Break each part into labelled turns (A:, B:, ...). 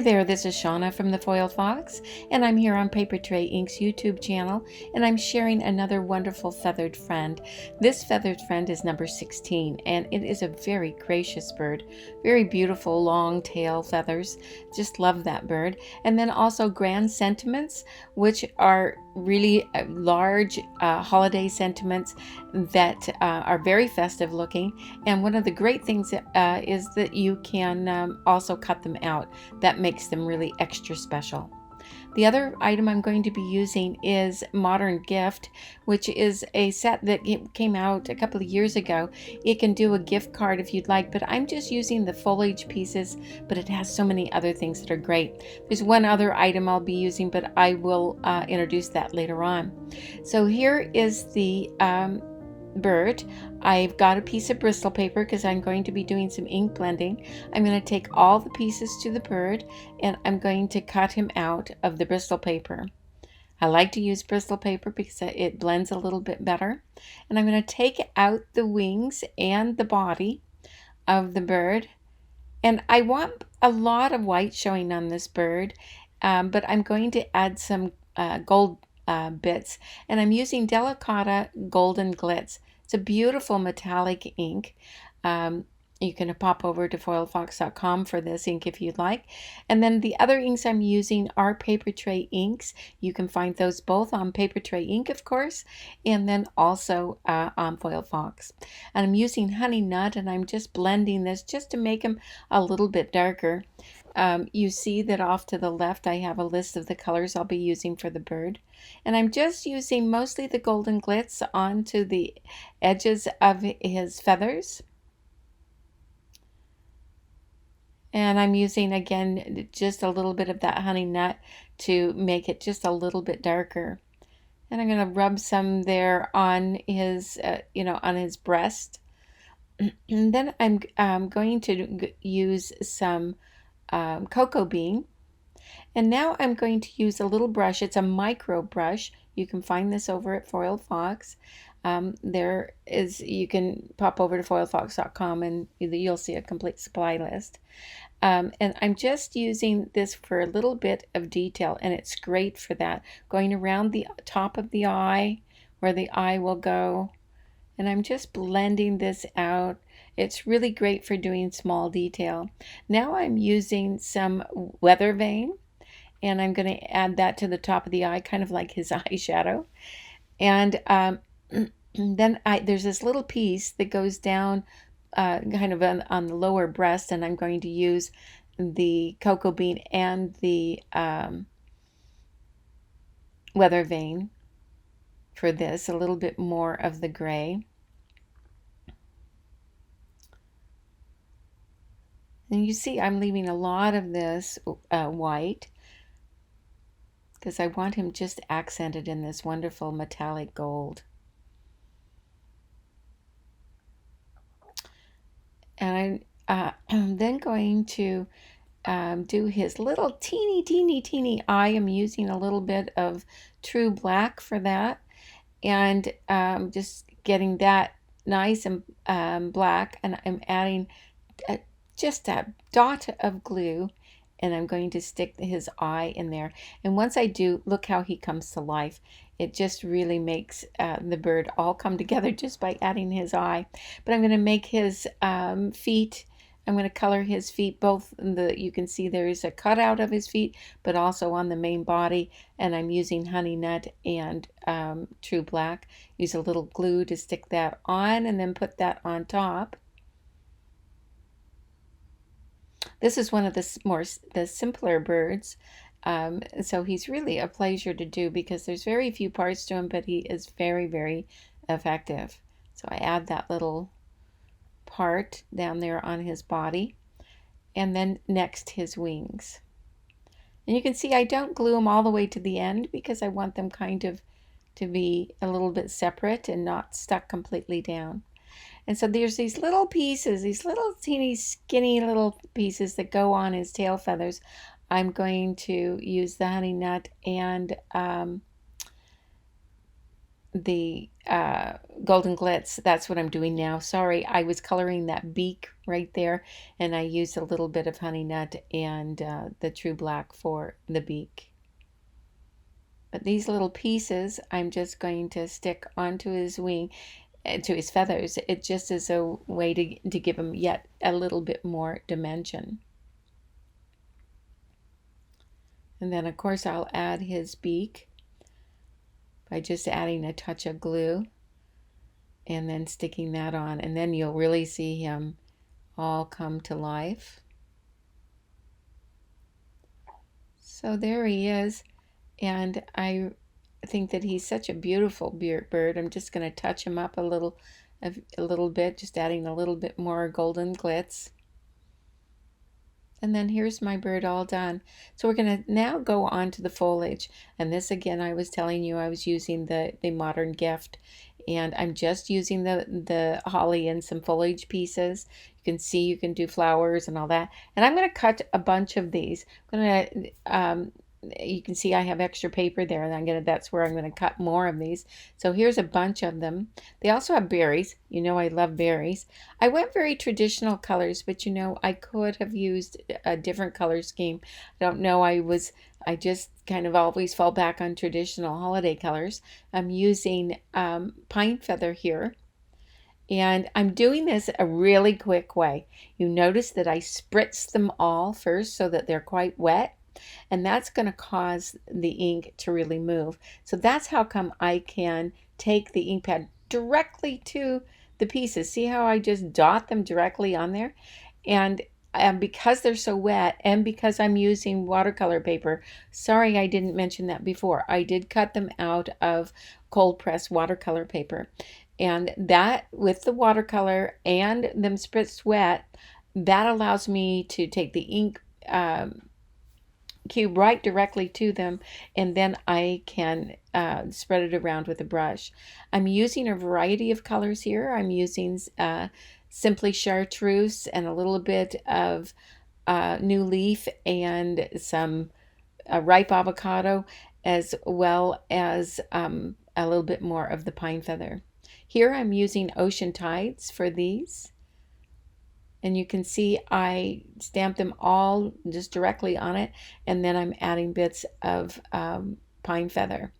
A: Hi there, this is Shauna from the Foiled Fox, and I'm here on Paper Tray Ink's YouTube channel, and I'm sharing another wonderful feathered friend. This feathered friend is number 16, and it is a very gracious bird. Very beautiful long tail feathers. Just love that bird. And then also grand sentiments, which are really large holiday sentiments that are very festive looking. And one of the great things is that you can also cut them out. That makes them really extra special. The other item I'm going to be using is Modern Gift, which is a set that came out a couple of years ago. It can do a gift card if you'd like, but I'm just using the foliage pieces, but it has so many other things that are great. There's one other item I'll be using, but I will introduce that later on. So here is the bird. I've got a piece of Bristol paper because I'm going to be doing some ink blending. I'm going to take all the pieces to the bird and I'm going to cut him out of the Bristol paper. I like to use Bristol paper because it blends a little bit better. And I'm going to take out the wings and the body of the bird. And I want a lot of white showing on this bird, but I'm going to add some gold bits, and I'm using Delicata Golden Glitz. It's a beautiful metallic ink. You can pop over to foiledfox.com for this ink if you'd like. And then the other inks I'm using are Paper Tray inks. You can find those both on Paper Tray ink, of course, and then also on Foiled Fox. And I'm using Honey Nut, and I'm just blending this just to make them a little bit darker. You see that off to the left I have a list of the colors I'll be using for the bird. And I'm just using mostly the Golden Glitz onto the edges of his feathers. And I'm using, again, just a little bit of that Honey Nut to make it just a little bit darker. And I'm going to rub some there on his, on his breast. And then I'm going to use some cocoa bean. And now I'm going to use a little brush. It's a micro brush. You can find this over at Foiled Fox. You can pop over to foiledfox.com and you'll see a complete supply list. And I'm just using this for a little bit of detail, and it's great for that. Going around the top of the eye, where the eye will go. And I'm just blending this out. It's really great for doing small detail. Now I'm using some weather vane, and I'm going to add that to the top of the eye, kind of like his eyeshadow. And then there's this little piece that goes down kind of on the lower breast, and I'm going to use the cocoa bean and the weather vane for this, a little bit more of the gray. And you see I'm leaving a lot of this white because I want him just accented in this wonderful metallic gold. And I'm then going to do his little teeny eye. I'm using a little bit of True Black for that, and just getting that nice and black, and I'm adding just a dot of glue, and I'm going to stick his eye in there. And once I do, look how he comes to life. It just really makes the bird all come together just by adding his eye. But I'm going to make his feet. I'm going to color his feet. You can see there is a cutout of his feet, but also on the main body. And I'm using Honey Nut and True Black. Use a little glue to stick that on, and then put that on top. This is one of the simpler birds, so he's really a pleasure to do because there's very few parts to him, but he is very, very effective. So I add that little part down there on his body, and then next his wings. And you can see I don't glue them all the way to the end because I want them kind of to be a little bit separate and not stuck completely down. And so there's these little pieces, these little teeny skinny little pieces that go on his tail feathers. I'm going to use the Honey Nut and the golden glitz. That's what I'm doing now. Sorry, I was coloring that beak right there, and I used a little bit of honey nut and the true black for the beak. But these little pieces I'm just going to stick onto his wing, to his feathers. It just is a way to give him yet a little bit more dimension. And then of course I'll add his beak by just adding a touch of glue and then sticking that on, and then you'll really see him all come to life. So there he is, and I think that he's such a beautiful bird. I'm just going to touch him up a little bit, just adding a little bit more golden glitz. And then here's my bird all done. So we're going to now go on to the foliage. And this again, I was telling you I was using the Modern Gift. And I'm just using the holly and some foliage pieces. You can see you can do flowers and all that. And I'm going to cut a bunch of these. I'm going to you can see I have extra paper there, and that's where I'm going to cut more of these. So here's a bunch of them. They also have berries. You know I love berries. I went very traditional colors, but you know I could have used a different color scheme. I don't know, I just kind of always fall back on traditional holiday colors. I'm using pine feather here. And I'm doing this a really quick way. You notice that I spritz them all first so that they're quite wet, and that's going to cause the ink to really move. So that's how come I can take the ink pad directly to the pieces. See how I just dot them directly on there? And because they're so wet, and because I'm using watercolor paper, sorry I didn't mention that before, I did cut them out of cold press watercolor paper. And that, with the watercolor and them spritzed wet, that allows me to take the ink cube right directly to them, and then I can spread it around with a brush. I'm using a variety of colors here. I'm using simply chartreuse and a little bit of new leaf and some ripe avocado, as well as a little bit more of the pine feather. Here I'm using ocean tides for these. And you can see I stamped them all just directly on it, and then I'm adding bits of pine feather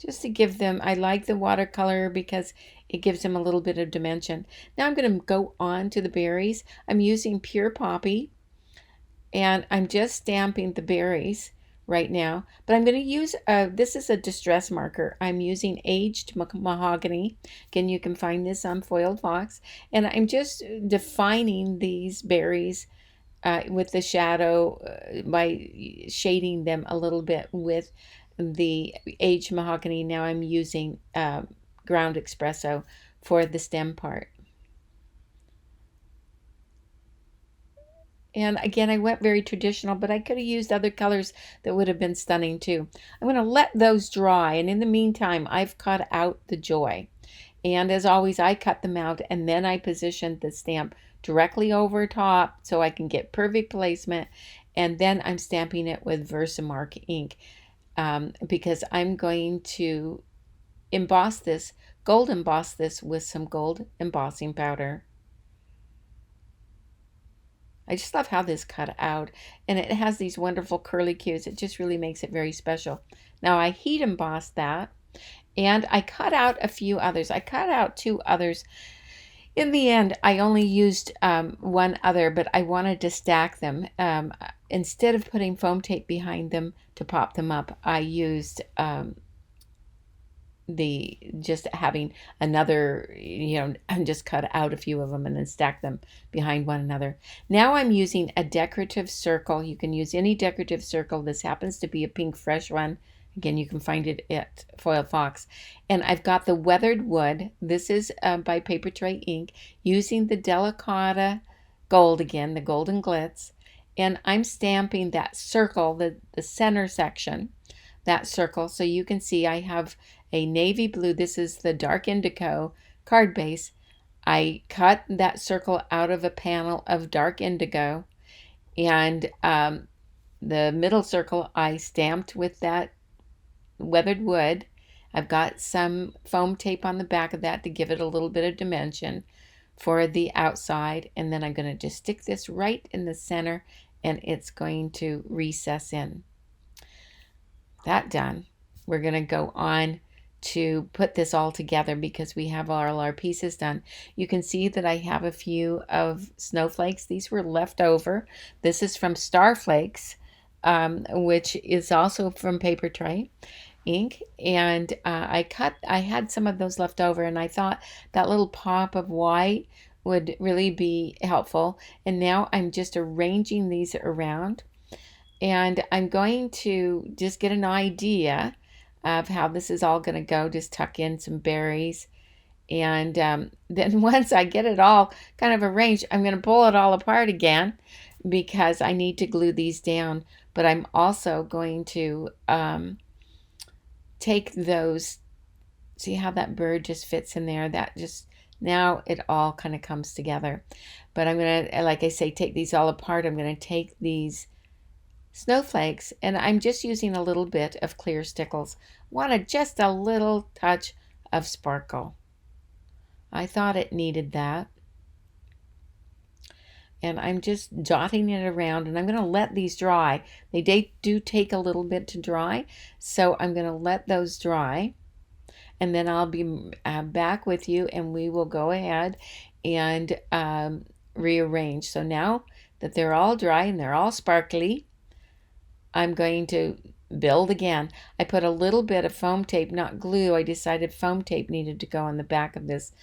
A: just to give them, I like the watercolor because it gives them a little bit of dimension. Now I'm going to go on to the berries. I'm using pure poppy, and I'm just stamping the berries right now, but I'm going to use this is a distress marker. I'm using aged mahogany. Again, you can find this on Foiled Fox, and I'm just defining these berries with the shadow by shading them a little bit with the aged mahogany. Now I'm using ground espresso for the stem part. And again, I went very traditional, but I could have used other colors that would have been stunning too. I'm going to let those dry, and in the meantime, I've cut out the joy. And as always, I cut them out, and then I positioned the stamp directly over top so I can get perfect placement. And then I'm stamping it with Versamark ink because I'm going to gold emboss this with some gold embossing powder. I just love how this cut out, and it has these wonderful curly cues. It just really makes it very special. Now I heat embossed that, and I cut out a few others. I cut out 2 others. In the end, I only used 1 other, but I wanted to stack them. Instead of putting foam tape behind them to pop them up, I used just having another, and just cut out a few of them and then stack them behind one another. Now I'm using a decorative circle. You can use any decorative circle. This happens to be a pink fresh one. Again, you can find it at Foiled Fox. And I've got the weathered wood. This is by Paper Tray Ink, using the Delicata gold again, the golden glitz. And I'm stamping that circle, the center section, that circle. So you can see I have a navy blue. This is the dark indigo card base. I cut that circle out of a panel of dark indigo, and the middle circle I stamped with that weathered wood. I've got some foam tape on the back of that to give it a little bit of dimension for the outside. And then I'm going to just stick this right in the center, and it's going to recess in. That done, we're going to go on to put this all together because we have all our pieces done. You can see that I have a few of snowflakes. These were left over. This is from Starflakes, which is also from Paper Tray ink, and I had some of those left over, and I thought that little pop of white would really be helpful. And now I'm just arranging these around, and I'm going to just get an idea of how this is all going to go. Just tuck in some berries, and then once I get it all kind of arranged, I'm going to pull it all apart again because I need to glue these down. But I'm also going to take those, see how that bird just fits in there? That just, now it all kind of comes together. But I'm going to, like I say, take these all apart. I'm going to take these snowflakes, and I'm just using a little bit of clear stickles. Wanted just a little touch of sparkle. I thought it needed that. And I'm just dotting it around, and I'm going to let these dry. They do take a little bit to dry, so I'm going to let those dry, and then I'll be back with you, and we will go ahead and rearrange. So now that they're all dry and they're all sparkly, I'm going to build again. I put a little bit of foam tape, not glue. I decided foam tape needed to go on the back of this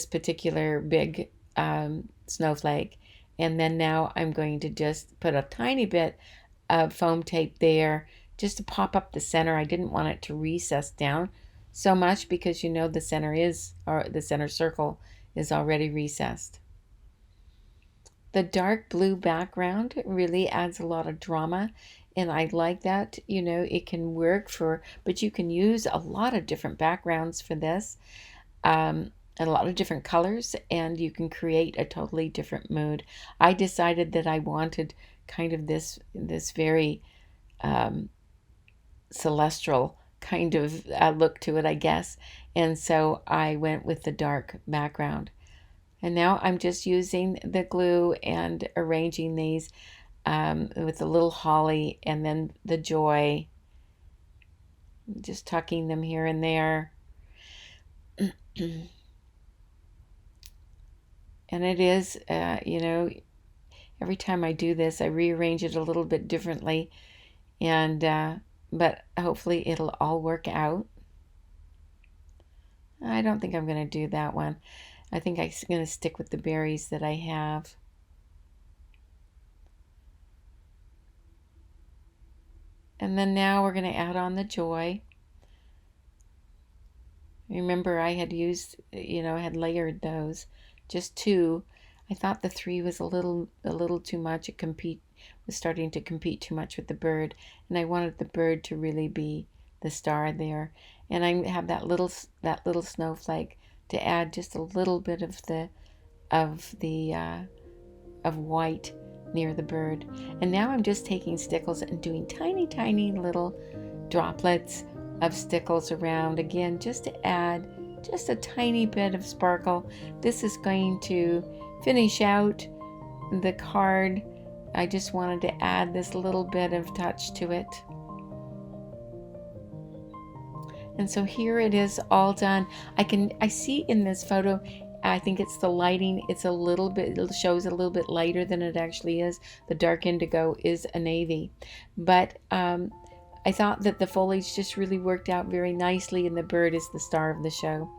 A: particular big snowflake. And then now I'm going to just put a tiny bit of foam tape there just to pop up the center. I didn't want it to recess down so much because you know the center is, or the center circle is already recessed. The dark blue background really adds a lot of drama, and I like that. You know, it can work for, but you can use a lot of different backgrounds for this, and a lot of different colors, and you can create a totally different mood. I decided that I wanted kind of this very celestial kind of look to it, I guess, and so I went with the dark background. And now I'm just using the glue and arranging these with the little holly and then the joy, just tucking them here and there. And it is, you know, every time I do this, I rearrange it a little bit differently, and but hopefully it'll all work out. I don't think I'm going to do that one. I think I'm going to stick with the berries that I have. And then now we're going to add on the joy. Remember, I had used, you know, I had layered those, just two. I thought the three was a little too much. It was starting to compete too much with the bird, and I wanted the bird to really be the star there. And I have that little snowflake to add just a little bit of white near the bird. And now I'm just taking stickles and doing tiny little droplets of stickles around again, just to add just a tiny bit of sparkle. This is going to finish out the card. I just wanted to add this little bit of touch to it. And so here it is all done. I see in this photo, I think it's the lighting, it shows a little bit lighter than it actually is. The dark indigo is a navy. But I thought that the foliage just really worked out very nicely, and the bird is the star of the show.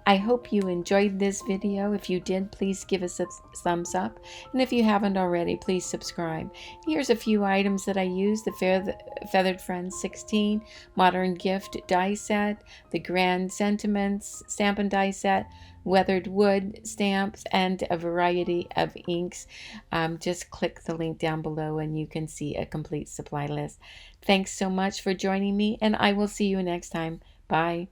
A: I hope you enjoyed this video. If you did, please give us a thumbs up. And if you haven't already, please subscribe. Here's a few items that I used: the Feathered Friends 16 Modern Gift die set, the Grand Sentiments stamp and die set, weathered wood stamps, and a variety of inks. Just click the link down below and you can see a complete supply list. Thanks so much for joining me, and I will see you next time. Bye.